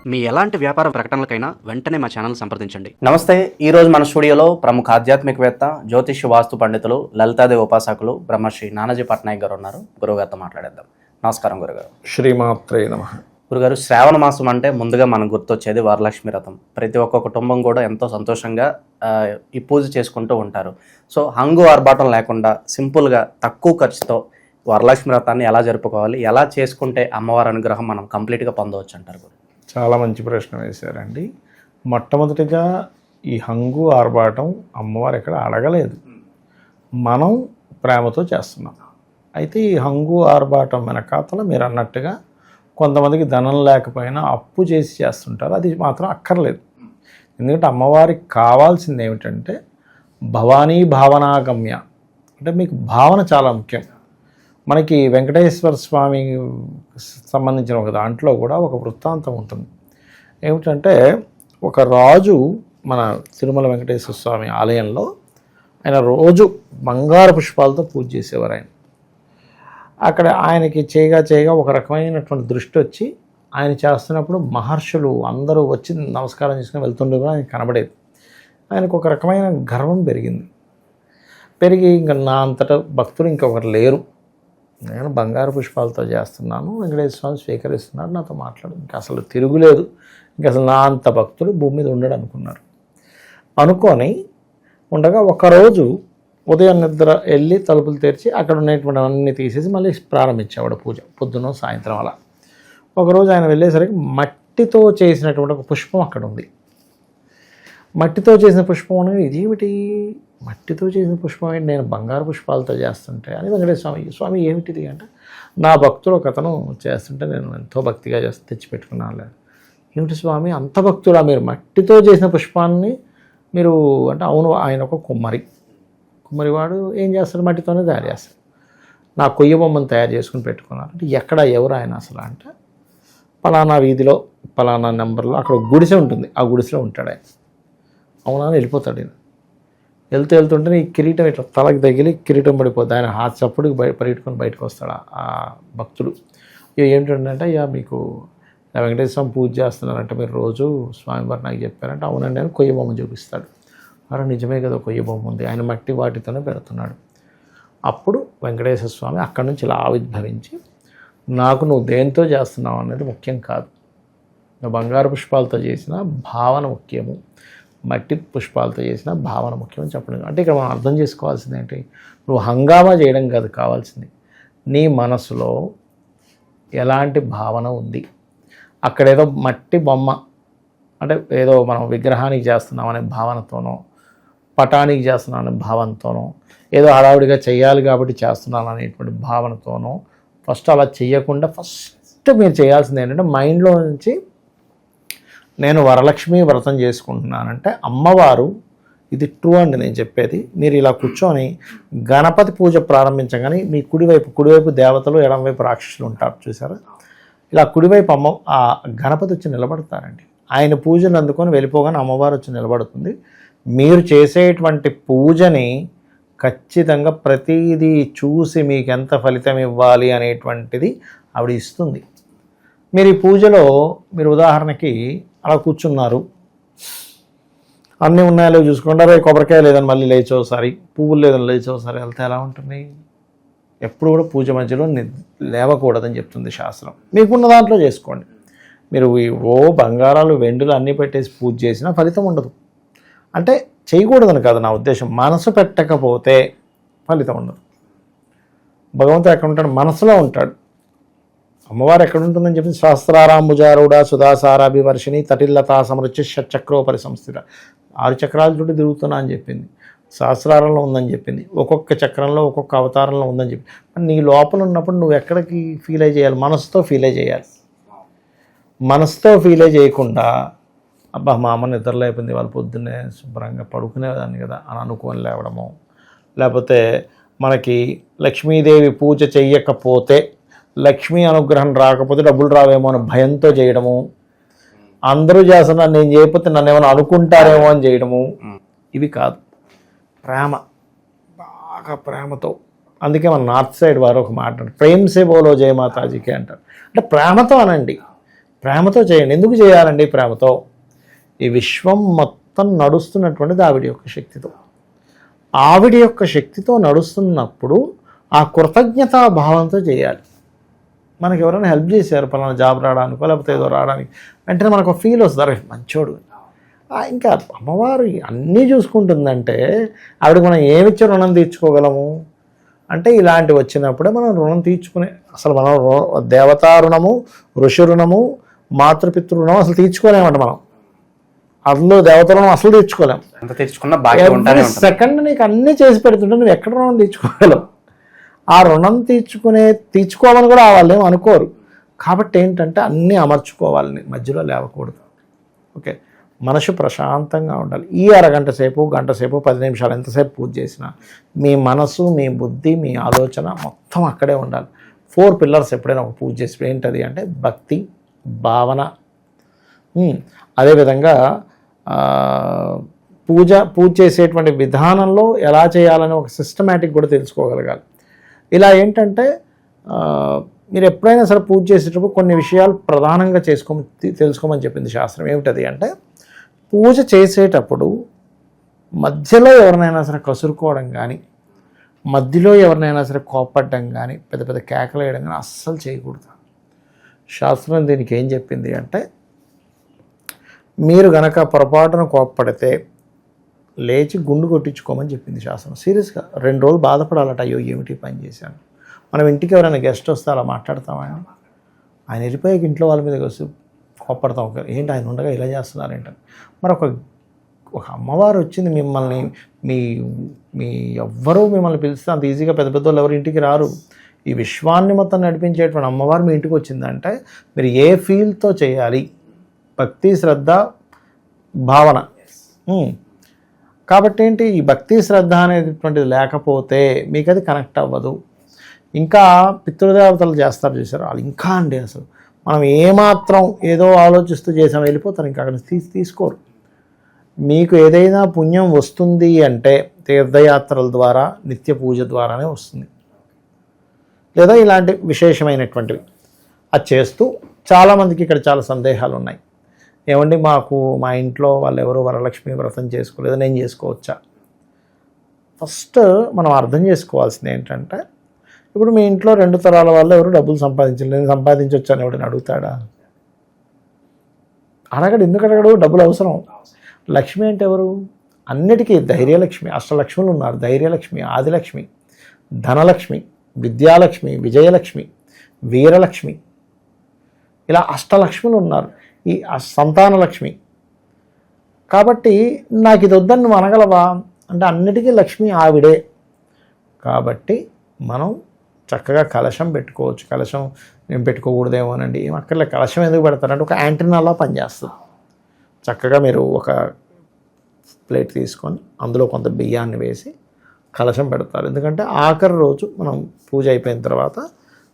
మీ ఎలాంటి వ్యాపార ప్రకటనలకైనా వెంటనే మా ఛానల్ సంప్రదించండి. నమస్తే. ఈరోజు మన స్టూడియోలో ప్రముఖ ఆధ్యాత్మికవేత్త, జ్యోతిష్య వాస్తు పండితులు, లలితాదేవి ఉపాసకులు బ్రహ్మశ్రీ నానాజీ పట్నాయక్ గారు ఉన్నారు. గురుగారితో మాట్లాడేద్దాం. నమస్కారం గురుగారు. శ్రీమాత్రే నమః. గురుగారు, శ్రావణ మాసం అంటే ముందుగా మనకు గుర్తొచ్చేది వరలక్ష్మి వ్రతం. ప్రతి ఒక్క కుటుంబం కూడా ఎంతో సంతోషంగా ఈ పూజ చేసుకుంటూ ఉంటారు. సో హంగు ఆర్భాటం లేకుండా సింపుల్గా తక్కువ ఖర్చుతో వరలక్ష్మి వ్రతాన్ని ఎలా జరుపుకోవాలి, ఎలా చేసుకుంటే అమ్మవారి అనుగ్రహం మనం కంప్లీట్గా పొందవచ్చు అంటారు? చాలా మంచి ప్రశ్న వేశారండి. మొట్టమొదటిగా ఈ హంగు ఆర్భాటం అమ్మవారు ఎక్కడ అడగలేదు, మనం ప్రేమతో చేస్తున్నాం. అయితే ఈ హంగు ఆర్భాటం వెనకాతల మీరు అన్నట్టుగా కొంతమందికి ధనం లేకపోయినా అప్పు చేసి చేస్తుంటారు. అది మాత్రం అక్కర్లేదు. ఎందుకంటే అమ్మవారికి కావాల్సింది ఏమిటంటే భవానీ భావనాగమ్య, అంటే మీకు భావన చాలా ముఖ్యం. మనకి వెంకటేశ్వర స్వామి సంబంధించిన ఒక దాంట్లో కూడా ఒక వృత్తాంతం ఉంటుంది. ఏమిటంటే ఒక రాజు మన తిరుమల వెంకటేశ్వర స్వామి ఆలయంలో ఆయన రోజు బంగారు పుష్పాలతో పూజ చేసేవారు. అక్కడ ఆయనకి చేయగా ఒక రకమైనటువంటి దృష్టి వచ్చి ఆయన చేస్తున్నప్పుడు మహర్షులు అందరూ వచ్చి నమస్కారం చేసుకుని వెళ్తుండే కూడా ఆయన కనబడేది. ఆయనకు ఒక రకమైన గర్వం పెరిగి ఇంకా నా అంతటా భక్తులు ఇంకొకరు లేరు, నేను బంగారు పుష్పాలతో చేస్తున్నాను, వెంకటేశ్వర స్వామి స్వీకరిస్తున్నాడు, నాతో మాట్లాడు, ఇంకా అసలు తిరుగులేదు, ఇంకా అసలు నా అంత భక్తులు భూమి మీద ఉండడు అనుకొని ఉండగా ఒకరోజు ఉదయం నిద్ర వెళ్ళి తలుపులు తెరిచి అక్కడ ఉన్నటువంటి అన్నీ తీసేసి మళ్ళీ ప్రారంభించేవాడు పూజ, పొద్దున సాయంత్రం అలా. ఒకరోజు ఆయన వెళ్ళేసరికి మట్టితో చేసినటువంటి ఒక పుష్పం అక్కడ ఉంది. మట్టితో చేసిన పుష్పం అనేది ఇదేమిటి, మట్టితో చేసిన పుష్పం ఏంటి, నేను బంగారు పుష్పాలతో చేస్తుంటే అని వెంకటేశ్వర స్వామి ఏమిటిది అంటే, నా భక్తులు ఒక అతను చేస్తుంటే నేను ఎంతో భక్తిగా చేస్తే తెచ్చిపెట్టుకున్నాను. ఏమిటి స్వామి అంత భక్తుడా, మీరు మట్టితో చేసిన పుష్పాన్ని మీరు అంటే? అవును, ఆయన ఒక కుమ్మరివాడు ఏం చేస్తాడు, మట్టితోనే తయారు చేస్తాడు. నా కొయ్య బొమ్మను తయారు చేసుకుని పెట్టుకున్నారు. అంటే ఎక్కడ ఎవరు ఆయన అసలు అంటే, పలానా వీధిలో పలానా నెంబర్లో అక్కడ గుడిసె ఉంటుంది, ఆ గుడిసెలో ఉంటాడు ఆయన. అవునా అని వెళ్ళిపోతాడు. ఆయన వెళ్తుంటే ఈ కిరీటం ఇట్లా తలకి తగిలి కిరీటం పడిపోద్ది. ఆయన హాత్ చప్పుడుకి పరిగెట్టుకొని బయటకు వస్తాడు ఆ భక్తుడు. ఏమిటంటే, అయ్యా మీకు వెంకటేశ్వర స్వామి పూజ చేస్తున్నారంటే మీరు రోజు స్వామివారు నాకు చెప్పారంటే, అవునండి అని కొయ్య బొమ్మ చూపిస్తాడు. అరే నిజమే కదా, కొయ్య బొమ్మ ఉంది, ఆయన మట్టి వాటితోనే పెడుతున్నాడు. అప్పుడు వెంకటేశ్వర స్వామి అక్కడి నుంచి ఇలా ఆవిర్భవించి, నాకు నువ్వు దేంతో చేస్తున్నావు అనేది ముఖ్యం కాదు, నువ్వు బంగారు పుష్పాలతో చేసిన భావన ముఖ్యము, మట్టి పుష్పాలతో చేసిన భావన ముఖ్యం అని చెప్పడం. అంటే ఇక్కడ మనం అర్థం చేసుకోవాల్సింది ఏంటి, నువ్వు హంగామా చేయడం కాదు కావాల్సింది, నీ మనసులో ఎలాంటి భావన ఉంది. అక్కడ ఏదో మట్టి బొమ్మ అంటే ఏదో మనం విగ్రహానికి చేస్తున్నాం అనే భావనతోనో, పటానికి చేస్తున్నాం అనే భావనతోనో, ఏదో హడావుడిగా చేయాలి కాబట్టి చేస్తున్నాను అనేటువంటి భావనతోనో ఫస్ట్ అలా చేయకుండా ఫస్ట్ మీరు చేయాల్సింది ఏంటంటే, మైండ్లో నుంచి నేను వరలక్ష్మి వ్రతం చేసుకుంటున్నానంటే అమ్మవారు, ఇది ట్రూ అండి నేను చెప్పేది. మీరు ఇలా కూర్చొని గణపతి పూజ ప్రారంభించగానే మీ కుడివైపు దేవతలు, ఎడమవైపు రాక్షసులు ఉంటారు చూసారా, ఇలా కుడివైపు ఆ గణపతి వచ్చి నిలబడతారండి. ఆయన పూజలు అందుకొని వెళ్ళిపోగానే అమ్మవారు వచ్చి నిలబడుతుంది. మీరు చేసేటువంటి పూజని ఖచ్చితంగా ప్రతిదీ చూసి మీకు ఎంత ఫలితం ఇవ్వాలి అనేటువంటిది ఆవిడ ఇస్తుంది. మీరు ఈ పూజలో మీరు ఉదాహరణకి అలా కూర్చున్నారు, అన్నీ ఉన్నాయో చూసుకోండి, అరే కొబ్బరికాయ లేదని మళ్ళీ లేచోసారి, పువ్వులు లేదని లేచోసారి వెళ్తే ఎలా ఉంటుంది? ఎప్పుడు కూడా పూజ మధ్యలో లేవకూడదని చెప్తుంది శాస్త్రం. మీకున్న దాంట్లో చేసుకోండి. మీరు బంగారాలు వెండులు అన్నీ పెట్టేసి పూజ చేసినా ఫలితం ఉండదు. అంటే చేయకూడదని కాదు నా ఉద్దేశం, మనసు పెట్టకపోతే ఫలితం ఉండదు. భగవంతుడు ఎక్కడ ఉంటాడు? మనసులో ఉంటాడు. అమ్మవారు ఎక్కడ ఉంటుందని చెప్పి శాస్త్రారాంబుజారుడ సుధాసారాభివర్షిణి తటిల్లతా సమృచ్చి షట్చక్రోపరి సంస్థిత, 6 చక్రాల చుట్టూ తిరుగుతున్నా అని చెప్పింది. సహస్రారంలో ఉందని చెప్పింది, ఒక్కొక్క చక్రంలో ఒక్కొక్క అవతారంలో ఉందని చెప్పి. నీ లోపల ఉన్నప్పుడు నువ్వు ఎక్కడికి ఫీల్ అయ్యి చేయాలి? మనసుతో ఫీల్ అయ్యి చేయాలి. మనసుతో ఫీల్ అయ్యి చేయకుండా, అబ్బా మా అమ్మ నిద్రలో అయిపోయింది, వాళ్ళు పొద్దున్నే శుభ్రంగా పడుకునేదాన్ని కదా అని అనుకొని లేవడము, లేకపోతే మనకి లక్ష్మీదేవి పూజ చెయ్యకపోతే, లక్ష్మీ అనుగ్రహం రాకపోతే డబ్బులు రావేమో అని భయంతో చేయడము, అందరూ చేస్తున్నారు నేను చేయకపోతే నన్ను ఏమైనా అనుకుంటారేమో అని చేయడము, ఇవి కాదు. ప్రేమ, బాగా ప్రేమతో. అందుకే మన నార్త్ సైడ్ వారు ఒక మాట, ప్రేమ్ సే బోలో జయ మాతాజీకి అంటారు. అంటే ప్రేమతో అనండి. ప్రేమతో చేయండి. ఎందుకు చేయాలండి ప్రేమతో? ఈ విశ్వం మొత్తం నడుస్తున్నటువంటిది ఆవిడ యొక్క శక్తితో. ఆవిడ యొక్క శక్తితో నడుస్తున్నప్పుడు ఆ కృతజ్ఞతా భావంతో చేయాలి. మనకి ఎవరైనా హెల్ప్ చేశారు పలానా జాబ్ రావడానికో లేకపోతే ఏదో రావడానికి, వెంటనే మనకు ఫీల్ వస్తుంది, అరే మంచోడు. ఇంకా అమ్మవారు అన్నీ చూసుకుంటుందంటే ఆవిడకి మనం ఏమిచ్చే రుణం తీర్చుకోగలము అంటే ఇలాంటివి వచ్చినప్పుడే మనం రుణం తీర్చుకునే, అసలు మనం దేవతా రుణము, ఋషి రుణము, మాతృపితృ రుణం అసలు తీర్చుకోలేమంట మనం. అందులో దేవత రుణం అసలు తీర్చుకోలేము. ఎంత తెచ్చుకున్నా బాకీ ఉంటానే ఉంటుంది. సెకండ్ నీకు అన్నీ చేసి పెడుతుంటే నువ్వు ఎక్కడ రుణం తీర్చుకోగలవు? ఆ రుణం తీర్చుకోమని కూడా వాళ్ళు ఏం అనుకోరు. కాబట్టి ఏంటంటే అన్నీ అమర్చుకోవాలని, మధ్యలో లేవకూడదు. ఓకే, మనసు ప్రశాంతంగా ఉండాలి. ఈ అరగంట సేపు, గంట సేపు, 10 నిమిషాలు ఎంతసేపు పూజ చేసినా మీ మనసు, మీ బుద్ధి, మీ ఆలోచన మొత్తం అక్కడే ఉండాలి. 4 పిల్లర్స్ ఎప్పుడైనా ఒక పూజ చేసి ఏంటది అంటే భక్తి, భావన, అదేవిధంగా పూజ చేసేటువంటి విధానంలో ఎలా చేయాలని ఒక సిస్టమేటిక్ కూడా తెలుసుకోగలగాలి. ఇలా ఏంటంటే మీరు ఎప్పుడైనా సరే పూజ చేసేటప్పుడు కొన్ని విషయాలు ప్రధానంగా తెలుసుకోమని చెప్పింది శాస్త్రం. ఏమిటది అంటే పూజ చేసేటప్పుడు మధ్యలో ఎవరినైనా సరే కసురుకోవడం కానీ, మధ్యలో ఎవరినైనా సరే కోప్పడడం కానీ, పెద్ద పెద్ద కేకలు వేయడం కానీ అస్సలు చేయకూడదు. శాస్త్రం దీనికి ఏం చెప్పింది అంటే మీరు గనక పొరపాటున కోప్పడితే లేచి గుండు కొట్టించుకోమని చెప్పింది శాస్త్రం. సీరియస్గా 2 రోజులు బాధపడాలట, అయ్యో ఏమిటి పని చేశాను. మనం ఇంటికి ఎవరైనా గెస్ట్ వస్తే అలా మాట్లాడతామని, ఆయన వెళ్ళిపోయాక ఇంట్లో వాళ్ళ మీద కోప్పడతాం. ఏంటి ఆయన ఉండగా ఇలా చేస్తున్నారు ఏంటని. మరి ఒక అమ్మవారు వచ్చింది, మిమ్మల్ని మీ ఎవ్వరూ మిమ్మల్ని పిలిస్తే అంత ఈజీగా పెద్ద పెద్ద వాళ్ళు ఎవరు ఇంటికి రారు. ఈ విశ్వాన్ని మొత్తం నడిపించేటువంటి అమ్మవారు మీ ఇంటికి వచ్చిందంటే మీరు ఏ ఫీల్తో చేయాలి? భక్తి, శ్రద్ధ, భావన. కాబట్టి ఏంటి, ఈ భక్తి శ్రద్ధ అనేటువంటిది లేకపోతే మీకు అది కనెక్ట్ అవ్వదు. ఇంకా పితృదేవతలు చేస్తారు చూసారు, వాళ్ళు ఇంకా అండి అసలు మనం ఏమాత్రం ఏదో ఆలోచిస్తూ చేసాం వెళ్ళిపోతారు, ఇంకా అక్కడ తీసుకోరు. మీకు ఏదైనా పుణ్యం వస్తుంది అంటే తీర్థయాత్రల ద్వారా, నిత్య పూజ ద్వారానే వస్తుంది, లేదా ఇలాంటి విశేషమైనటువంటివి అది చేస్తూ. చాలామందికి ఇక్కడ చాలా సందేహాలు ఉన్నాయి. ఏమండి మా ఇంట్లో వాళ్ళు ఎవరు వరలక్ష్మి వ్రతం చేసుకోలేదు, నేను చేసుకోవచ్చా? ఫస్ట్ మనం అర్థం చేసుకోవాల్సింది ఏంటంటే ఇప్పుడు మీ ఇంట్లో 2 తరాల వాళ్ళు ఎవరు డబ్బులు సంపాదించలేదు, నేను సంపాదించవచ్చాను ఎవడని అడుగుతాడా? అడగడు. ఎందుకు అడగడు? డబ్బులు అవసరం. లక్ష్మి అంటే ఎవరు? అన్నిటికీ ధైర్యలక్ష్మి. అష్టలక్ష్ములు ఉన్నారు. ధైర్యలక్ష్మి, ఆదిలక్ష్మి, ధనలక్ష్మి, విద్యాలక్ష్మి, విజయలక్ష్మి, వీరలక్ష్మి, ఇలా అష్టలక్ష్ములు ఉన్నారు. ఈ సంతాన లక్ష్మి. కాబట్టి నాకు ఇది వద్దని నువ్వు అనగలవా అంటే అన్నిటికీ లక్ష్మి ఆవిడే. కాబట్టి మనం చక్కగా కలశం పెట్టుకోవచ్చు. కలశం నేను పెట్టుకోకూడదేమోనండి, ఏం అక్కర్లే. కలశం ఎందుకు పెడతారంటే ఒక యాంటీనాలా పనిచేస్తుంది. చక్కగా మీరు ఒక ప్లేట్ తీసుకొని అందులో కొంత బియ్యాన్ని వేసి కలశం పెడతారు. ఎందుకంటే ఆఖరి రోజు మనం పూజ అయిపోయిన తర్వాత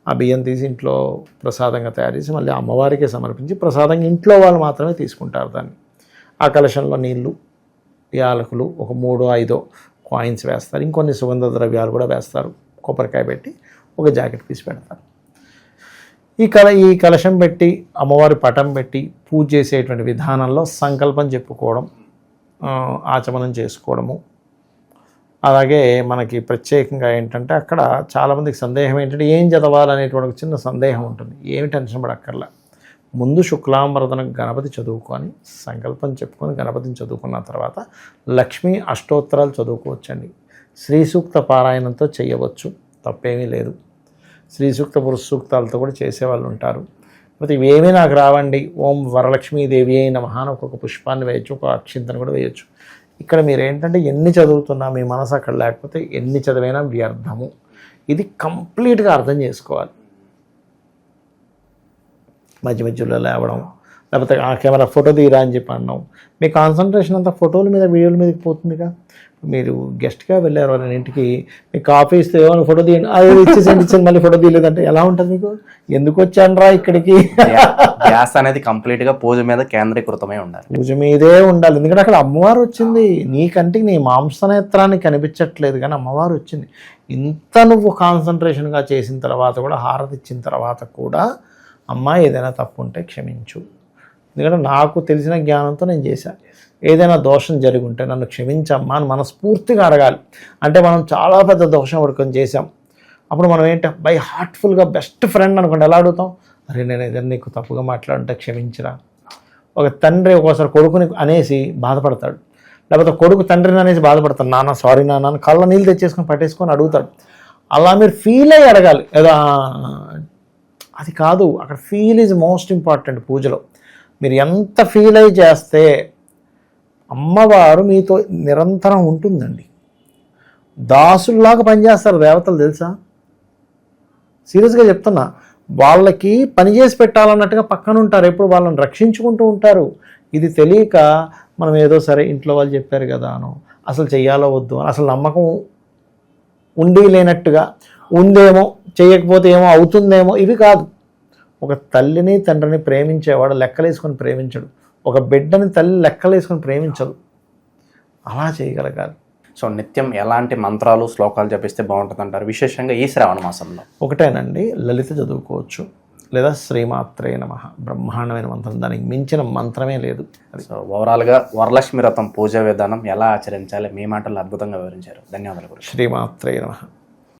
ఆ బియ్యం తీసి ఇంట్లో ప్రసాదంగా తయారు చేసి మళ్ళీ అమ్మవారికి సమర్పించి ప్రసాదంగా ఇంట్లో వాళ్ళు మాత్రమే తీసుకుంటారు దాన్ని. ఆ కలశంలో నీళ్ళు, యాలకులు, ఒక 3-5 కాయిన్స్ వేస్తారు. ఇంకొన్ని సుగంధ ద్రవ్యాలు కూడా వేస్తారు. కొబ్బరికాయ పెట్టి ఒక జాకెట్ పీస్ పెడతారు. ఈ కలశం పెట్టి అమ్మవారి పటం పెట్టి పూజ చేసేటువంటి విధానంలో సంకల్పం చెప్పుకోవడం, ఆచమనం చేసుకోవడము. అలాగే మనకి ప్రత్యేకంగా ఏంటంటే అక్కడ చాలామందికి సందేహం ఏంటంటే ఏం చదవాలనేటువంటి ఒక చిన్న సందేహం ఉంటుంది. ఏమి టెన్షన్ పడక్కర్లా. ముందు శుక్లాంబరదన గణపతి చదువుకొని సంకల్పం చెప్పుకొని గణపతిని చదువుకున్న తర్వాత లక్ష్మీ అష్టోత్తరాలు చదువుకోవచ్చండి. శ్రీ సూక్త పారాయణంతో చేయవచ్చు, తప్పేమీ లేదు. శ్రీ సూక్త పురుష సూక్తాలతో కూడా చేసేవాళ్ళు ఉంటారు. అయితే ఇవేమీ నాకు రావండి, ఓం వరలక్ష్మీదేవి అయిన మహాన్ ఒక్కొక్క పుష్పాన్ని వేయచ్చు, ఒక అక్షింతను కూడా వేయచ్చు. ఇక్కడ మీరు ఏంటంటే ఎన్ని చదువుతున్నా మీ మనసు అక్కడ లేకపోతే ఎన్ని చదివైనా వ్యర్థము. ఇది కంప్లీట్గా అర్థం చేసుకోవాలి. మధ్యలో లేవడం, లేకపోతే ఆ కెమెరా ఫోటో తీయరా అని చెప్పి అన్నాం, మీ కాన్సన్ట్రేషన్ అంతా ఫోటోల మీద, వీడియోల మీదకి పోతుందిగా. మీరు గెస్ట్గా వెళ్ళారు వాళ్ళ ఇంటికి, మీకు కాఫీ ఇస్తే ఏమైనా ఫోటో తీయండి, అది ఇచ్చేసి మళ్ళీ ఫోటో తీయలేదంటే ఎలా ఉంటుంది మీకు? ఎందుకు వచ్చానరా ఇక్కడికి? ధ్యాస అనేది కంప్లీట్గా పూజ మీద కేంద్రీకృతమై ఉండాలి. పూజ మీదే ఉండాలి. ఎందుకంటే అక్కడ అమ్మవారు వచ్చింది. నీ కంటికి నీ మాంసనేత్రాన్ని కనిపించట్లేదు కానీ అమ్మవారు వచ్చింది. ఇంత నువ్వు కాన్సన్ట్రేషన్గా చేసిన తర్వాత కూడా, హారతి ఇచ్చిన తర్వాత కూడా అమ్మా ఏదైనా తప్పు ఉంటే క్షమించు, ఎందుకంటే నాకు తెలిసిన జ్ఞానంతో నేను చేశాను. ఏదైనా దోషం జరిగి ఉంటే నన్ను క్షమించమ్మా అని మనస్ఫూర్తిగా అడగాలి. అంటే మనం చాలా పెద్ద దోషం పడుకొని చేసాం, అప్పుడు మనం ఏంటి బై హార్ట్ఫుల్గా బెస్ట్ ఫ్రెండ్ అనుకోండి ఎలా అడుగుతాం, అరే నేను ఏదైనా నీకు తప్పుగా మాట్లాడుంటే క్షమించరా. ఒక తండ్రి ఒక్కోసారి కొడుకుని అనేసి బాధపడతాడు, లేకపోతే కొడుకు తండ్రిని అనేసి బాధపడతాడు, నాన్న సారీ నాన్న అని కళ్ళ నీళ్ళు తెచ్చేసుకొని పట్టేసుకొని అడుగుతాడు. అలా మీరు ఫీల్ అయ్యి అడగాలి, ఏదో అది కాదు. అక్కడ ఫీల్ ఈజ్ మోస్ట్ ఇంపార్టెంట్ పూజలో. మీరు ఎంత ఫీల్ అయ్యి చేస్తే అమ్మవారు మీతో నిరంతరం ఉంటుందండి. దాసుల్లాగా పనిచేస్తారు దేవతలు తెలుసా, సీరియస్గా చెప్తున్నా. వాళ్ళకి పని చేసి పెట్టాలన్నట్టుగా పక్కన ఉంటారు, ఎప్పుడు వాళ్ళని రక్షించుకుంటూ ఉంటారు. ఇది తెలియక మనం ఏదో సరే ఇంట్లో వాళ్ళు చెప్పారు కదా అను అసలు చెయ్యాలో వద్దు అని అసలు నమ్మకం ఉండి లేనట్టుగా ఉందేమో, చేయకపోతే ఏమో అవుతుందేమో, ఇవి కాదు. ఒక తల్లిని తండ్రిని ప్రేమించేవాడు లెక్కలేసుకొని ప్రేమించడు, ఒక బిడ్డని తల్లి లెక్కలేసుకొని ప్రేమించదు. అలా చేయగలగాలి. సో నిత్యం ఎలాంటి మంత్రాలు శ్లోకాలు జపిస్తే బాగుంటుంది అంటారు, విశేషంగా ఈ శ్రావణ మాసంలో? ఒకటేనండి, లలిత చదువుకోవచ్చు, లేదా శ్రీమాత్రే నమః, బ్రహ్మాండమైన మంత్రం, దానికి మించిన మంత్రమే లేదు. సో ఓవరాల్గా వరలక్ష్మి వ్రతం పూజా విధానం ఎలా ఆచరించాలి మీ మాటల్లో అద్భుతంగా వివరించారు. ధన్యవాదాలు గురు. శ్రీమాత్రే నమః.